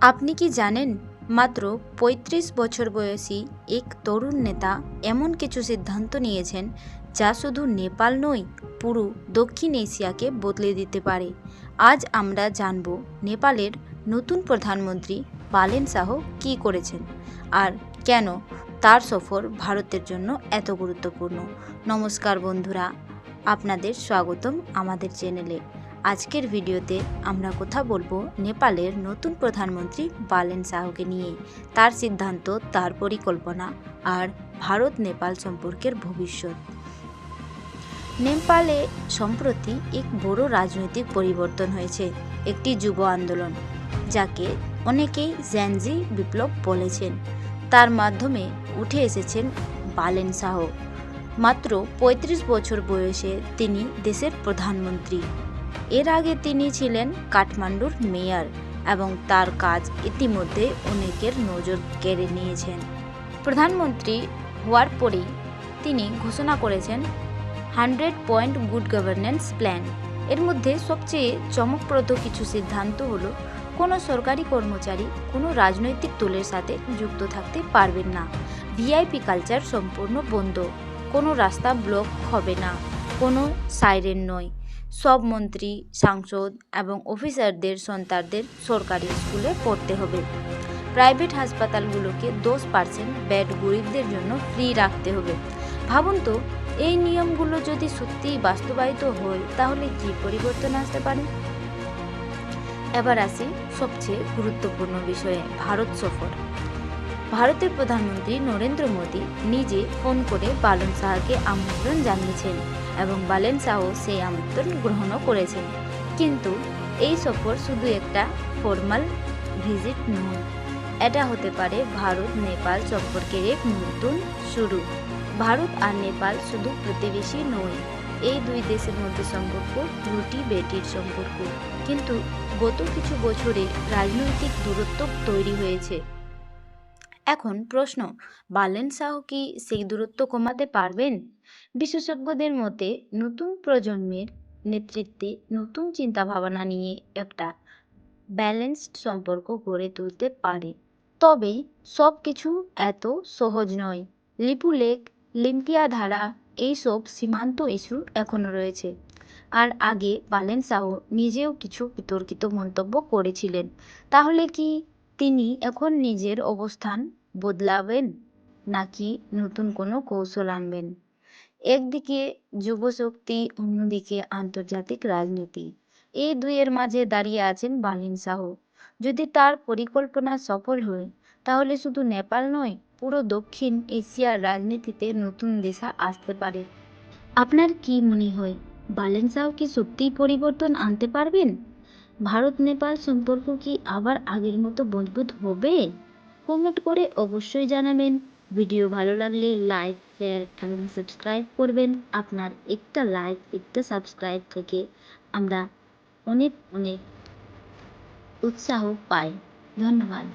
আপনি কি জানেন মাত্র ৩৫ বছর বয়সী এক তরুণ নেতা এমন কিছু সিদ্ধান্ত নিয়েছেন যা শুধু নেপাল নয়, পুরো দক্ষিণ এশিয়াকে বদলে দিতে পারে। আজ আমরা জানব নেপালের নতুন প্রধানমন্ত্রী বালেন শাহ কী করেছেন আর কেন তার সফর ভারতের জন্য এত গুরুত্বপূর্ণ। নমস্কার বন্ধুরা, আপনাদের স্বাগতম আমাদের চ্যানেলে। আজকের ভিডিওতে আমরা কথা বলবো নেপালের নতুন প্রধানমন্ত্রী বালেন শাহকে নিয়ে, তার সিদ্ধান্ত, তার পরিকল্পনা আর ভারত নেপাল সম্পর্কের ভবিষ্যৎ। নেপালে সম্প্রতি এক বড় রাজনৈতিক পরিবর্তন হয়েছে, একটি যুব আন্দোলন যাকে অনেকেই জেনজি বিপ্লব বলেছেন। তার মাধ্যমে উঠে এসেছেন বালেন শাহ। মাত্র ৩৫ বছর বয়সে তিনি দেশের প্রধানমন্ত্রী। এর আগে তিনি ছিলেন কাঠমান্ডুর মেয়র এবং তার কাজ ইতিমধ্যে অনেকের নজর কেড়ে নিয়েছেন। প্রধানমন্ত্রী হওয়ার পরেই তিনি ঘোষণা করেছেন 100 পয়েন্ট গুড গভর্নেন্স প্ল্যান। এর মধ্যে সবচেয়ে চমকপ্রদ কিছু সিদ্ধান্ত হলো, কোনো সরকারি কর্মচারী কোনো রাজনৈতিক দলের সাথে যুক্ত থাকতে পারবেন না, ভিআইপি কালচার সম্পূর্ণ বন্ধ, কোনো রাস্তা ব্লক হবে না, কোনো সাইরেন নয়, সব মন্ত্রী, সাংসদ এবং অফিসারদের সন্তানদের সরকারি স্কুলে পড়তে হবে, প্রাইভেট হাসপাতালগুলোকে 10% বেড গরিবদের জন্য ফ্রি রাখতে হবে। ভাবুন তো, এই নিয়মগুলো যদি সত্যিই বাস্তবায়িত হয় তাহলে কি পরিবর্তন আসতে পারে। এবার আসি সবচেয়ে গুরুত্বপূর্ণ বিষয়ে, ভারত সফর। ভারতের প্রধানমন্ত্রী নরেন্দ্র মোদী নিজে ফোন করে বালেন শাহকে আমন্ত্রণ জানিয়েছেন এবং বালেন শাহ সেই আমন্ত্রণ গ্রহণও করেছেন। কিন্তু এই সফর শুধু একটা ফর্মাল ভিজিট নয়, এটা হতে পারে ভারত নেপাল সম্পর্কের এক নতুন শুরু। ভারত আর নেপাল শুধু প্রতিবেশী নয়, এই দুই দেশের মধ্যে সম্পর্ক রুটি বেটির সম্পর্ক। কিন্তু গত কিছু বছরে রাজনৈতিক দূরত্ব তৈরি হয়েছে। এখন প্রশ্ন, বালেন শাহ কি সেই দূরত্ব কমাতে পারবেন? বিশেষজ্ঞদের মতে নতুন প্রজন্মের নেতৃত্বে নতুন চিন্তাভাবনা নিয়ে একটা ব্যালেন্সড সম্পর্ক গড়ে তুলতে পারে। তবে সব কিছু এত সহজ নয়। লিপু লেক, লিঙ্কিয়া ধারা, এইসব সীমান্ত ইস্যু এখনো রয়েছে। আর আগে বালেন শাহ নিজেও কিছু বিতর্কিত মন্তব্য করেছিলেন। তাহলে কি তিনি এখন নিজের অবস্থান বদলাবেন নাকি নতুন কোনো কৌশল আনবেন? একদিকে যুবশক্তি, অন্যদিকে আন্তর্জাতিক রাজনীতি, এই দুইয়ের মাঝে দাঁড়িয়ে আছেন বালেন শাহ। যদি তার পরিকল্পনা সফল হয় তাহলে শুধু নেপাল নয়, পুরো দক্ষিণ এশিয়ার রাজনীতিতে নতুন দিশা আসতে পারে। আপনার কি মনে হয়, বালেন শাহ কি সত্যিই পরিবর্তন আনতে পারবেন? ভারত নেপাল সম্পর্ক কি আবার আগের মতো মজবুত হবে? কমেন্ট করে অবশ্যই জানাবেন। ভিডিও ভালো লাগলে লাইক, শেয়ার এবং সাবস্ক্রাইব করবেন। আপনার একটা লাইক, একটা সাবস্ক্রাইব থেকে আমরা অনেক অনেক উৎসাহ পাই। ধন্যবাদ।